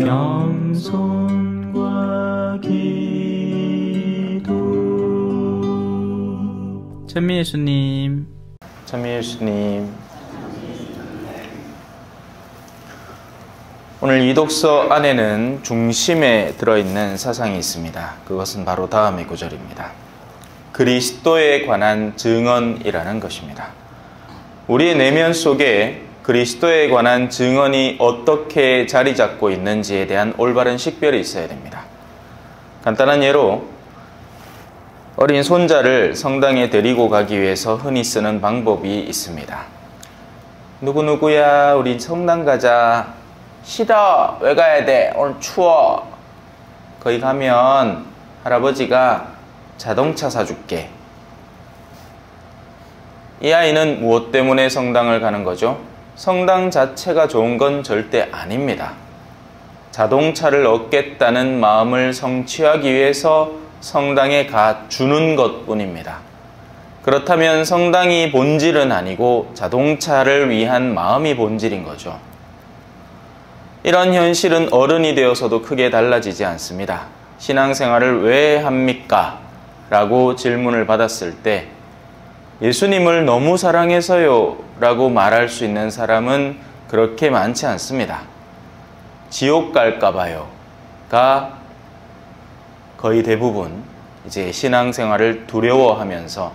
영손과 기도. 천미예수님. 천미예수님. 오늘 이 독서 안에는 중심에 들어있는 사상이 있습니다. 그것은 바로 다음의 구절입니다. 그리스도에 관한 증언이라는 것입니다. 우리의 내면 속에 그리스도에 관한 증언이 어떻게 자리 잡고 있는지에 대한 올바른 식별이 있어야 됩니다. 간단한 예로 어린 손자를 성당에 데리고 가기 위해서 흔히 쓰는 방법이 있습니다. 누구누구야, 우리 성당 가자. 싫어, 왜 가야 돼? 오늘 추워. 거기 가면 할아버지가 자동차 사줄게. 이 아이는 무엇 때문에 성당을 가는 거죠? 성당 자체가 좋은 건 절대 아닙니다. 자동차를 얻겠다는 마음을 성취하기 위해서 성당에 가주는 것뿐입니다. 그렇다면 성당이 본질은 아니고 자동차를 위한 마음이 본질인 거죠. 이런 현실은 어른이 되어서도 크게 달라지지 않습니다. 신앙생활을 왜 합니까? 라고 질문을 받았을 때 예수님을 너무 사랑해서요 라고 말할 수 있는 사람은 그렇게 많지 않습니다. 지옥 갈까 봐요가 거의 대부분 이제 신앙생활을 두려워하면서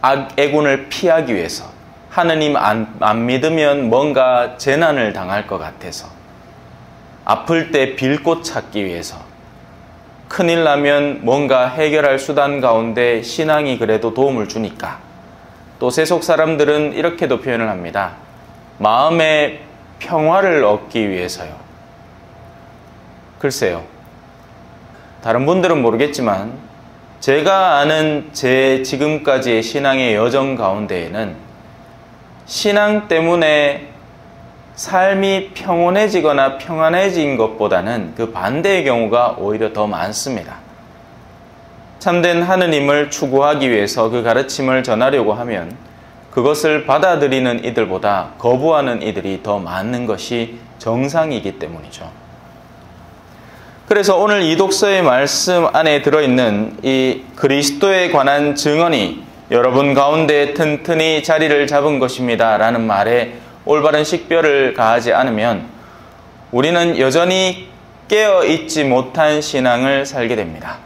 악애군을 피하기 위해서, 하느님 안 믿으면 뭔가 재난을 당할 것 같아서, 아플 때 빌꽃 찾기 위해서, 큰일 나면 뭔가 해결할 수단 가운데 신앙이 그래도 도움을 주니까. 또 세속 사람들은 이렇게도 표현을 합니다. 마음의 평화를 얻기 위해서요. 글쎄요. 다른 분들은 모르겠지만 제가 아는 제 지금까지의 신앙의 여정 가운데에는 신앙 때문에 삶이 평온해지거나 평안해진 것보다는 그 반대의 경우가 오히려 더 많습니다. 참된 하느님을 추구하기 위해서 그 가르침을 전하려고 하면 그것을 받아들이는 이들보다 거부하는 이들이 더 많은 것이 정상이기 때문이죠. 그래서 오늘 이 독서의 말씀 안에 들어있는 이 그리스도에 관한 증언이 여러분 가운데 튼튼히 자리를 잡은 것입니다 라는 말에 올바른 식별을 가하지 않으면 우리는 여전히 깨어있지 못한 신앙을 살게 됩니다.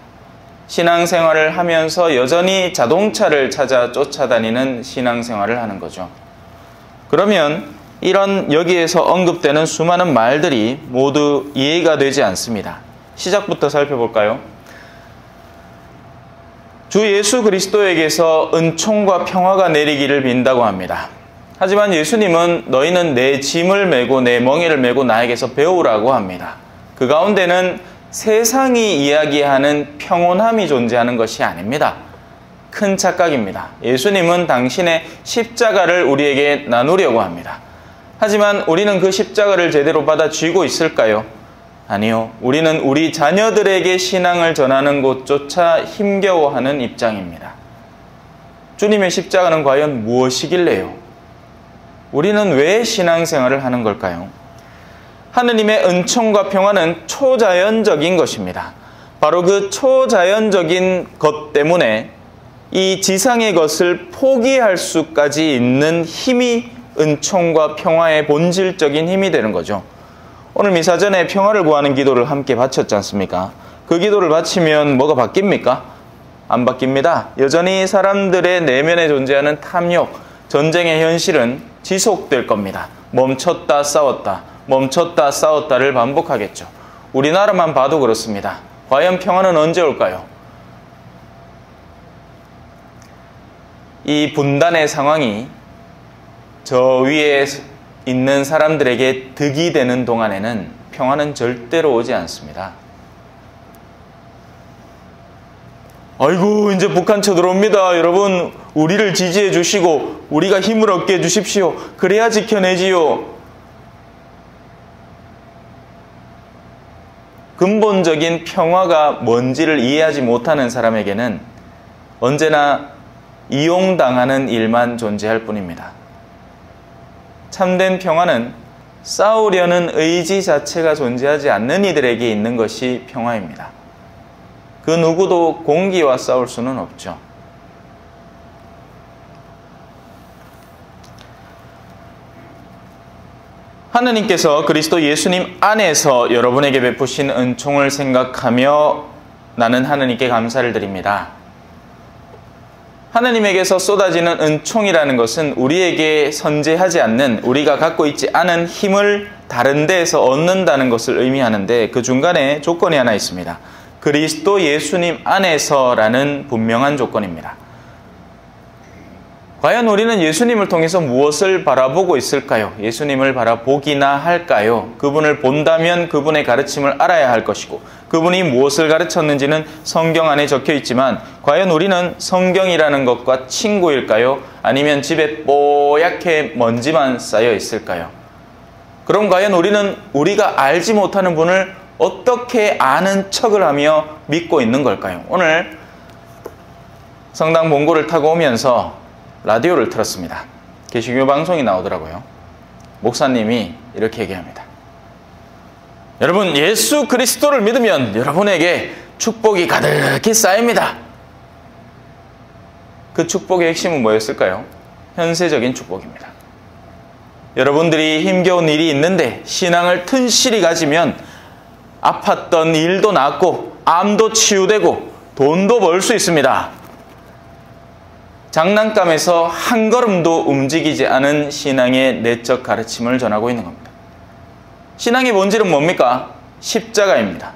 신앙생활을 하면서 여전히 자동차를 찾아 쫓아다니는 신앙생활을 하는 거죠. 그러면 이런 여기에서 언급되는 수많은 말들이 모두 이해가 되지 않습니다. 시작부터 살펴볼까요? 주 예수 그리스도에게서 은총과 평화가 내리기를 빈다고 합니다. 하지만 예수님은 너희는 내 짐을 메고 내 멍에를 메고 나에게서 배우라고 합니다. 그 가운데는 세상이 이야기하는 평온함이 존재하는 것이 아닙니다. 큰 착각입니다. 예수님은 당신의 십자가를 우리에게 나누려고 합니다. 하지만 우리는 그 십자가를 제대로 받아 쥐고 있을까요? 아니요. 우리는 우리 자녀들에게 신앙을 전하는 곳조차 힘겨워하는 입장입니다. 주님의 십자가는 과연 무엇이길래요? 우리는 왜 신앙생활을 하는 걸까요? 하느님의 은총과 평화는 초자연적인 것입니다. 바로 그 초자연적인 것 때문에 이 지상의 것을 포기할 수까지 있는 힘이 은총과 평화의 본질적인 힘이 되는 거죠. 오늘 미사전에 평화를 구하는 기도를 함께 바쳤지 않습니까? 그 기도를 바치면 뭐가 바뀝니까? 안 바뀝니다. 여전히 사람들의 내면에 존재하는 탐욕, 전쟁의 현실은 지속될 겁니다. 멈췄다 싸웠다, 멈췄다 싸웠다를 반복하겠죠. 우리나라만 봐도 그렇습니다. 과연 평화는 언제 올까요? 이 분단의 상황이 저 위에 있는 사람들에게 득이 되는 동안에는 평화는 절대로 오지 않습니다. 아이고 이제 북한 쳐들어옵니다. 여러분 우리를 지지해 주시고 우리가 힘을 얻게 해주십시오. 그래야 지켜내지요. 근본적인 평화가 뭔지를 이해하지 못하는 사람에게는 언제나 이용당하는 일만 존재할 뿐입니다. 참된 평화는 싸우려는 의지 자체가 존재하지 않는 이들에게 있는 것이 평화입니다. 그 누구도 공기와 싸울 수는 없죠. 하느님께서 그리스도 예수님 안에서 여러분에게 베푸신 은총을 생각하며 나는 하느님께 감사를 드립니다. 하느님에게서 쏟아지는 은총이라는 것은 우리에게 선재하지 않는, 우리가 갖고 있지 않은 힘을 다른 데에서 얻는다는 것을 의미하는데 그 중간에 조건이 하나 있습니다. 그리스도 예수님 안에서라는 분명한 조건입니다. 과연 우리는 예수님을 통해서 무엇을 바라보고 있을까요? 예수님을 바라보기나 할까요? 그분을 본다면 그분의 가르침을 알아야 할 것이고 그분이 무엇을 가르쳤는지는 성경 안에 적혀 있지만 과연 우리는 성경이라는 것과 친구일까요? 아니면 집에 뽀얗게 먼지만 쌓여 있을까요? 그럼 과연 우리는 우리가 알지 못하는 분을 어떻게 아는 척을 하며 믿고 있는 걸까요? 오늘 성당 본고를 타고 오면서 라디오를 틀었습니다. 개신교 방송이 나오더라고요. 목사님이 이렇게 얘기합니다. 여러분, 예수 그리스도를 믿으면 여러분에게 축복이 가득히 쌓입니다. 그 축복의 핵심은 뭐였을까요? 현세적인 축복입니다. 여러분들이 힘겨운 일이 있는데 신앙을 튼실히 가지면 아팠던 일도 낫고 암도 치유되고 돈도 벌 수 있습니다. 장난감에서 한 걸음도 움직이지 않은 신앙의 내적 가르침을 전하고 있는 겁니다. 신앙의 본질은 뭡니까? 십자가입니다.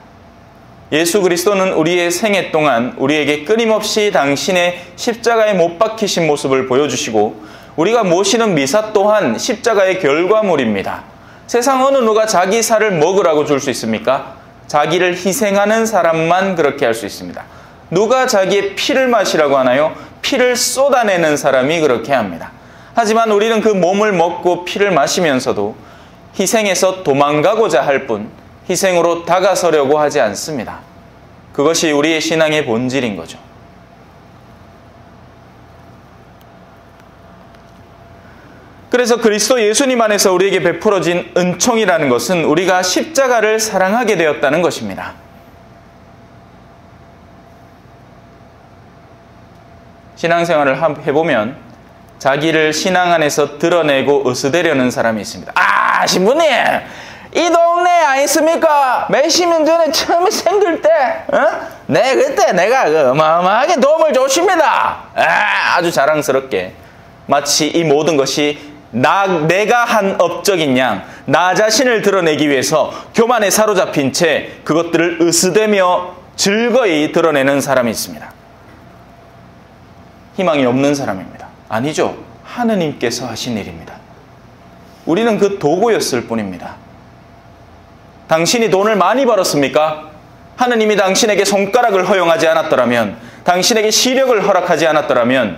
예수 그리스도는 우리의 생애 동안 우리에게 끊임없이 당신의 십자가에 못 박히신 모습을 보여주시고 우리가 모시는 미사 또한 십자가의 결과물입니다. 세상 어느 누가 자기 살을 먹으라고 줄 수 있습니까? 자기를 희생하는 사람만 그렇게 할 수 있습니다. 누가 자기의 피를 마시라고 하나요? 피를 쏟아내는 사람이 그렇게 합니다. 하지만 우리는 그 몸을 먹고 피를 마시면서도 희생에서 도망가고자 할 뿐 희생으로 다가서려고 하지 않습니다. 그것이 우리의 신앙의 본질인 거죠. 그래서 그리스도 예수님 안에서 우리에게 베풀어진 은총이라는 것은 우리가 십자가를 사랑하게 되었다는 것입니다. 신앙생활을 해보면 자기를 신앙 안에서 드러내고 으스대려는 사람이 있습니다. 아, 신부님! 이 동네 아니습니까? 몇십 년 전에 처음에 생길 때, 네, 그때 내가 어마어마하게 도움을 줬습니다. 아주 자랑스럽게. 마치 이 모든 것이 내가 한 업적인 양, 나 자신을 드러내기 위해서 교만에 사로잡힌 채 그것들을 으스대며 즐거이 드러내는 사람이 있습니다. 희망이 없는 사람입니다. 아니죠. 하느님께서 하신 일입니다. 우리는 그 도구였을 뿐입니다. 당신이 돈을 많이 벌었습니까? 하느님이 당신에게 손가락을 허용하지 않았더라면, 당신에게 시력을 허락하지 않았더라면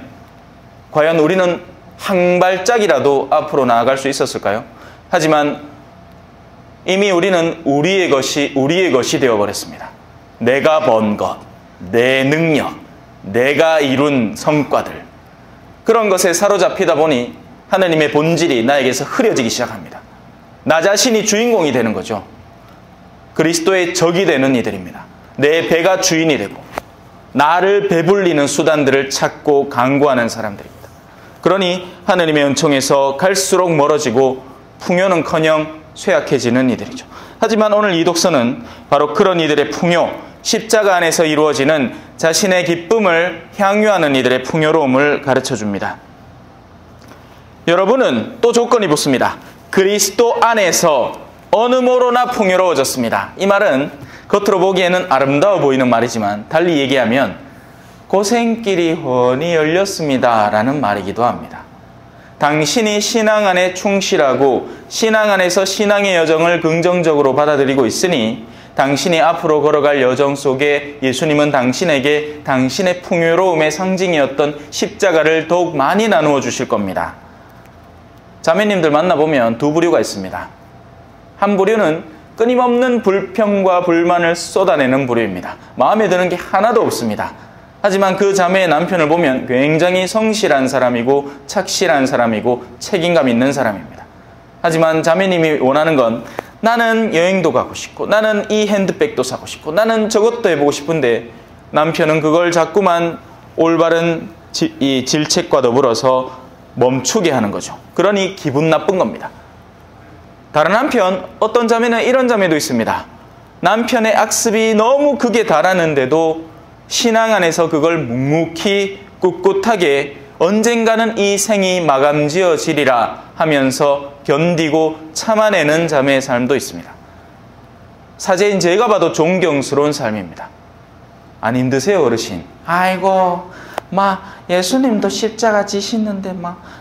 과연 우리는 한 발짝이라도 앞으로 나아갈 수 있었을까요? 하지만 이미 우리는 우리의 것이 되어버렸습니다. 내가 번 것, 내 능력, 내가 이룬 성과들, 그런 것에 사로잡히다 보니 하느님의 본질이 나에게서 흐려지기 시작합니다. 나 자신이 주인공이 되는 거죠. 그리스도의 적이 되는 이들입니다. 내 배가 주인이 되고 나를 배불리는 수단들을 찾고 강구하는 사람들입니다. 그러니 하느님의 은총에서 갈수록 멀어지고 풍요는커녕 쇠약해지는 이들이죠. 하지만 오늘 이 독서는 바로 그런 이들의 풍요, 십자가 안에서 이루어지는 자신의 기쁨을 향유하는 이들의 풍요로움을 가르쳐줍니다. 여러분은 또 조건이 붙습니다. 그리스도 안에서 어느 모로나 풍요로워졌습니다. 이 말은 겉으로 보기에는 아름다워 보이는 말이지만 달리 얘기하면 고생길이 훤히 열렸습니다 라는 말이기도 합니다. 당신이 신앙 안에 충실하고 신앙 안에서 신앙의 여정을 긍정적으로 받아들이고 있으니 당신이 앞으로 걸어갈 여정 속에 예수님은 당신에게 당신의 풍요로움의 상징이었던 십자가를 더욱 많이 나누어 주실 겁니다. 자매님들 만나보면 두 부류가 있습니다. 한 부류는 끊임없는 불평과 불만을 쏟아내는 부류입니다. 마음에 드는 게 하나도 없습니다. 하지만 그 자매의 남편을 보면 굉장히 성실한 사람이고 착실한 사람이고 책임감 있는 사람입니다. 하지만 자매님이 원하는 건 나는 여행도 가고 싶고 나는 이 핸드백도 사고 싶고 나는 저것도 해보고 싶은데 남편은 그걸 자꾸만 올바른 이 질책과 더불어서 멈추게 하는 거죠. 그러니 기분 나쁜 겁니다. 다른 한편 어떤 자매는 이런 자매도 있습니다. 남편의 악습이 너무 극에 달하는데도 신앙 안에서 그걸 묵묵히 꿋꿋하게 언젠가는 이 생이 마감지어지리라 하면서 견디고 참아내는 자매의 삶도 있습니다. 사제인 제가 봐도 존경스러운 삶입니다. 안 힘드세요, 어르신? 아이고, 예수님도 십자가 지시는데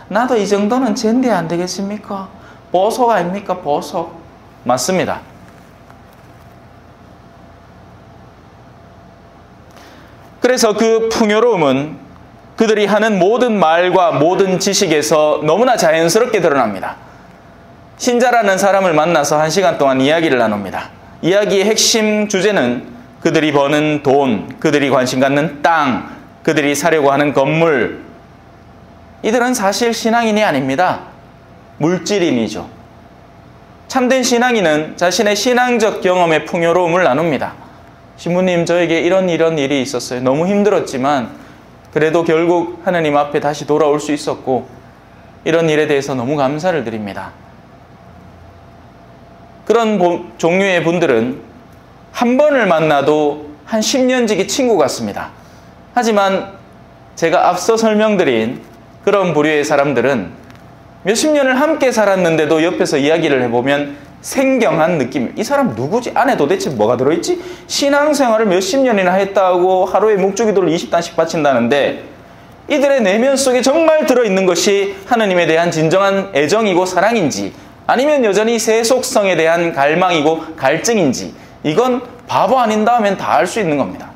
나도 이 정도는 젠데 안 되겠습니까? 보석 아닙니까, 보석? 맞습니다. 그래서 그 풍요로움은 그들이 하는 모든 말과 모든 지식에서 너무나 자연스럽게 드러납니다. 신자라는 사람을 만나서 1시간 동안 이야기를 나눕니다. 이야기의 핵심 주제는 그들이 버는 돈, 그들이 관심 갖는 땅, 그들이 사려고 하는 건물. 이들은 사실 신앙인이 아닙니다. 물질인이죠. 참된 신앙인은 자신의 신앙적 경험의 풍요로움을 나눕니다. 신부님, 저에게 이런 일이 있었어요. 너무 힘들었지만 그래도 결국 하나님 앞에 다시 돌아올 수 있었고 이런 일에 대해서 너무 감사를 드립니다. 그런 종류의 분들은 한 번을 만나도 한 10년 지기 친구 같습니다. 하지만 제가 앞서 설명드린 그런 부류의 사람들은 몇십 년을 함께 살았는데도 옆에서 이야기를 해보면 생경한 느낌. 이 사람 누구지? 안에 도대체 뭐가 들어있지? 신앙생활을 몇십 년이나 했다고 하루에 묵주기도를 20단씩 바친다는데 이들의 내면 속에 정말 들어있는 것이 하느님에 대한 진정한 애정이고 사랑인지 아니면 여전히 세속성에 대한 갈망이고 갈증인지 이건 바보 아닌다 하면 다 알 수 있는 겁니다.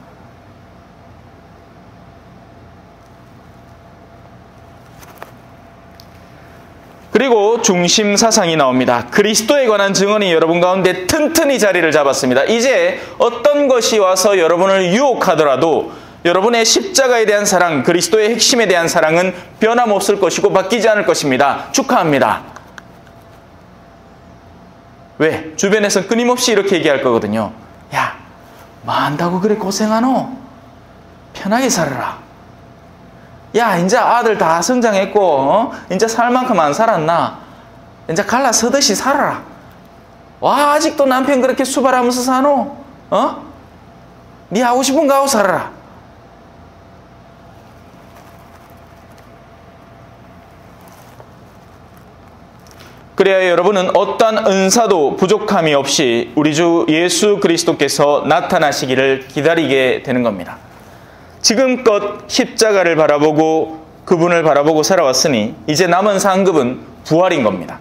그리고 중심 사상이 나옵니다. 그리스도에 관한 증언이 여러분 가운데 튼튼히 자리를 잡았습니다. 이제 어떤 것이 와서 여러분을 유혹하더라도 여러분의 십자가에 대한 사랑, 그리스도의 핵심에 대한 사랑은 변함없을 것이고 바뀌지 않을 것입니다. 축하합니다. 왜? 주변에서 끊임없이 이렇게 얘기할 거거든요. 야, 뭐 한다고 그래 고생하노? 편하게 살아라. 야, 이제 아들 다 성장했고, 이제 살 만큼 안 살았나? 이제 갈라 서듯이 살아라. 와, 아직도 남편 그렇게 수발하면서 사노? 네 하고 싶은 거 하고 살아라. 그래야 여러분은 어떠한 은사도 부족함이 없이 우리 주 예수 그리스도께서 나타나시기를 기다리게 되는 겁니다. 지금껏 십자가를 바라보고 그분을 바라보고 살아왔으니 이제 남은 상급은 부활인 겁니다.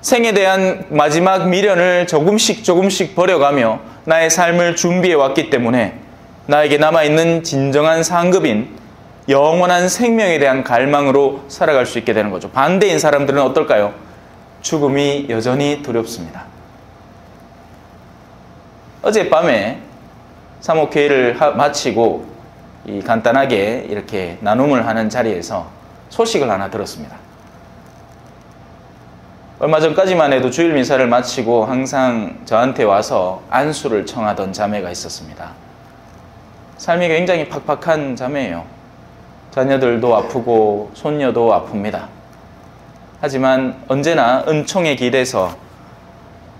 생에 대한 마지막 미련을 조금씩 버려가며 나의 삶을 준비해 왔기 때문에 나에게 남아있는 진정한 상급인 영원한 생명에 대한 갈망으로 살아갈 수 있게 되는 거죠. 반대인 사람들은 어떨까요? 죽음이 여전히 두렵습니다. 어젯밤에 사목회의를 마치고 간단하게 이렇게 나눔을 하는 자리에서 소식을 하나 들었습니다. 얼마 전까지만 해도 주일 미사를 마치고 항상 저한테 와서 안수를 청하던 자매가 있었습니다. 삶이 굉장히 팍팍한 자매예요. 자녀들도 아프고 손녀도 아픕니다. 하지만 언제나 은총에 기대서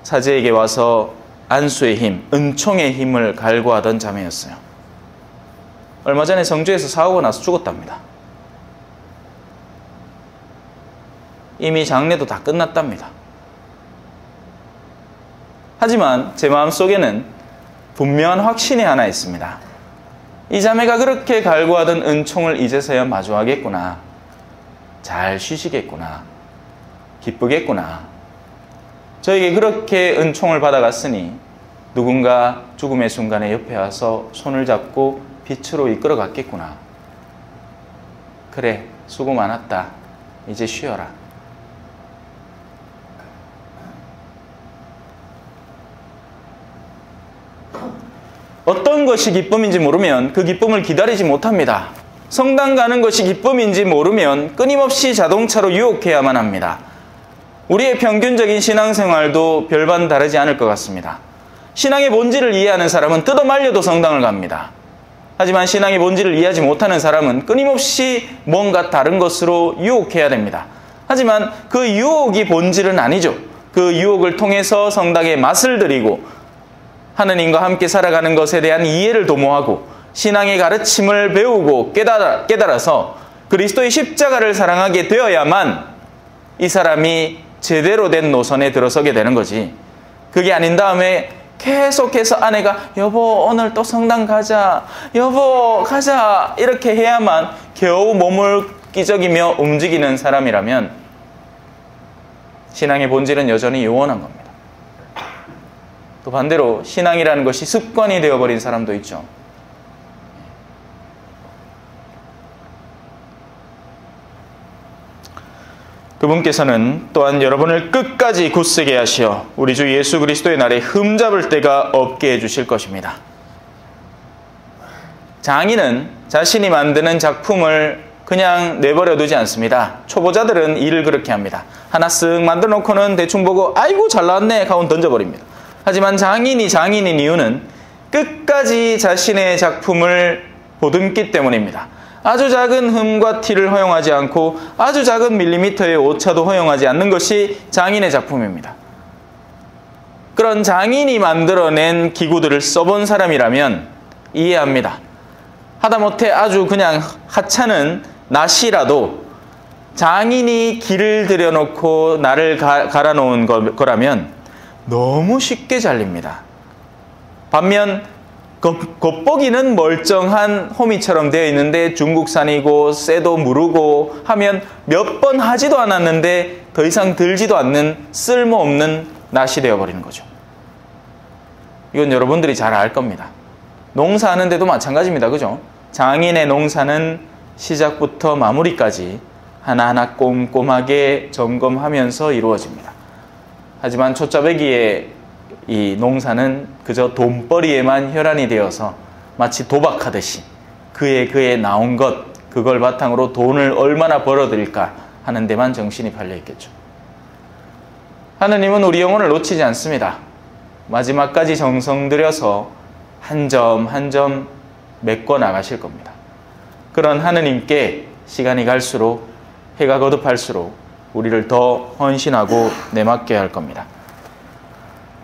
사제에게 와서 안수의 힘, 은총의 힘을 갈구하던 자매였어요. 얼마 전에 성주에서 사고가 나서 죽었답니다. 이미 장례도 다 끝났답니다. 하지만 제 마음속에는 분명한 확신이 하나 있습니다. 이 자매가 그렇게 갈구하던 은총을 이제서야 마주하겠구나. 잘 쉬시겠구나. 기쁘겠구나. 저에게 그렇게 은총을 받아갔으니 누군가 죽음의 순간에 옆에 와서 손을 잡고 빛으로 이끌어 갔겠구나. 그래, 수고 많았다. 이제 쉬어라. 어떤 것이 기쁨인지 모르면 그 기쁨을 기다리지 못합니다. 성당 가는 것이 기쁨인지 모르면 끊임없이 자동차로 유혹해야만 합니다. 우리의 평균적인 신앙생활도 별반 다르지 않을 것 같습니다. 신앙의 본질을 이해하는 사람은 뜯어말려도 성당을 갑니다. 하지만 신앙의 본질을 이해하지 못하는 사람은 끊임없이 뭔가 다른 것으로 유혹해야 됩니다. 하지만 그 유혹이 본질은 아니죠. 그 유혹을 통해서 성당에 맛을 들이고 하느님과 함께 살아가는 것에 대한 이해를 도모하고 신앙의 가르침을 배우고 깨달아서 그리스도의 십자가를 사랑하게 되어야만 이 사람이 제대로 된 노선에 들어서게 되는 거지. 그게 아닌 다음에 계속해서 아내가 여보 오늘 또 성당 가자, 여보 가자 이렇게 해야만 겨우 몸을 끼적이며 움직이는 사람이라면 신앙의 본질은 여전히 요원한 겁니다. 또 반대로 신앙이라는 것이 습관이 되어버린 사람도 있죠. 그분께서는 또한 여러분을 끝까지 굳세게 하시어 우리 주 예수 그리스도의 날에 흠잡을 데가 없게 해주실 것입니다. 장인은 자신이 만드는 작품을 그냥 내버려 두지 않습니다. 초보자들은 일을 그렇게 합니다. 하나 쓱 만들어 놓고는 대충 보고 아이고 잘 나왔네 하고 던져버립니다. 하지만 장인이 장인인 이유는 끝까지 자신의 작품을 보듬기 때문입니다. 아주 작은 흠과 티를 허용하지 않고 아주 작은 밀리미터의 오차도 허용하지 않는 것이 장인의 작품입니다. 그런 장인이 만들어낸 기구들을 써본 사람이라면 이해합니다. 하다못해 아주 그냥 하찮은 낫이라도 장인이 길을 들여놓고 나를 갈아놓은 거라면 너무 쉽게 잘립니다. 반면 겉보기는 멀쩡한 호미처럼 되어 있는데 중국산이고 쇠도 무르고 하면 몇 번 하지도 않았는데 더 이상 들지도 않는 쓸모없는 낫이 되어버리는 거죠. 이건 여러분들이 잘 알 겁니다. 농사하는데도 마찬가지입니다. 그죠? 장인의 농사는 시작부터 마무리까지 하나하나 꼼꼼하게 점검하면서 이루어집니다. 하지만 초짜배기의 이 농사는 그저 돈벌이에만 혈안이 되어서 마치 도박하듯이 그에 나온 것, 그걸 바탕으로 돈을 얼마나 벌어들일까 하는 데만 정신이 팔려 있겠죠. 하느님은 우리 영혼을 놓치지 않습니다. 마지막까지 정성 들여서 한 점 한 점 메꿔 나가실 겁니다. 그런 하느님께 시간이 갈수록 해가 거듭할수록 우리를 더 헌신하고 내맡겨야 할 겁니다.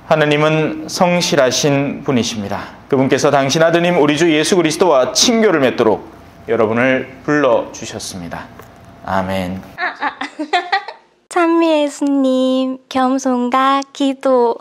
하느님은 성실하신 분이십니다. 그분께서 당신 아드님 우리 주 예수 그리스도와 친교를 맺도록 여러분을 불러주셨습니다. 아멘. 찬미 예수님, 겸손과 기도.